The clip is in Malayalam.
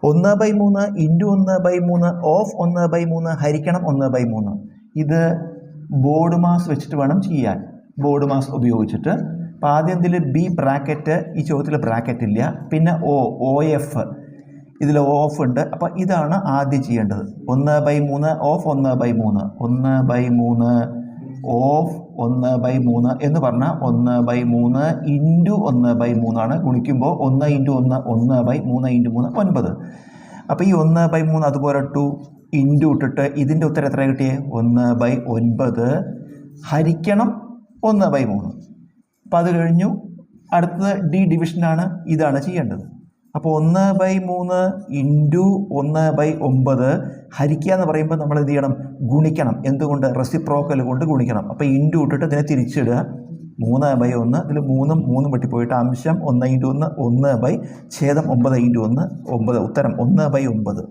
1/3 ഇൻറ്റു 1/3 ഓഫ് 1/3 ഹരിക്കണം 1/3. ഇത് ബോർഡ് മാസ് വെച്ചിട്ട് വേണം ചെയ്യാൻ. ബോർഡ് മാസ് ഉപയോഗിച്ചിട്ട് അപ്പോൾ ആദ്യം ഇതിൽ ബി ബ്രാക്കറ്റ്, ഈ ചോദ്യത്തിൽ ബ്രാക്കറ്റ് ഇല്ല. പിന്നെ OF, ഇതിൽ ഓഫ് ഉണ്ട്. അപ്പോൾ ഇതാണ് ആദ്യം ചെയ്യേണ്ടത്. 1/3 ഓഫ് 1/3, 1/3 ഓഫ് 1/3 എന്ന് പറഞ്ഞാൽ 1/3 ഇൻറ്റു 1/3 ആണ്. ഗുണിക്കുമ്പോൾ 1 ഇൻറ്റു 1 1/3 ഇൻറ്റു 3 9. അപ്പോൾ ഈ 1/3 അതുപോലെ ഇട്ടു, ഇൻറ്റു ഇട്ടിട്ട് ഇതിൻ്റെ ഉത്തരം എത്ര കിട്ടിയേ? 1/9 ഹരിക്കണം 1/3. അപ്പോൾ അത് കഴിഞ്ഞു. അടുത്തത് ഡി ഡിവിഷനാണ്. ഇതാണ് ചെയ്യേണ്ടത്. അപ്പോൾ 1/3 ഇൻറ്റു 1/9 ഹരിക്കുക എന്ന് പറയുമ്പോൾ നമ്മൾ എന്ത് ചെയ്യണം? ഗുണിക്കണം. എന്തുകൊണ്ട്? റെസിപ്രോക്കൽ കൊണ്ട് ഗുണിക്കണം. അപ്പോൾ ഇൻറ്റു ഇട്ടിട്ട് ഇതിനെ തിരിച്ചിടുക. 3/1, ഇതിൽ 3 വെട്ടിപ്പോയിട്ട് അംശം 1 ഇൻറ്റു 1 1/9 ഇൻറ്റു 1 9. ഉത്തരം 1/9.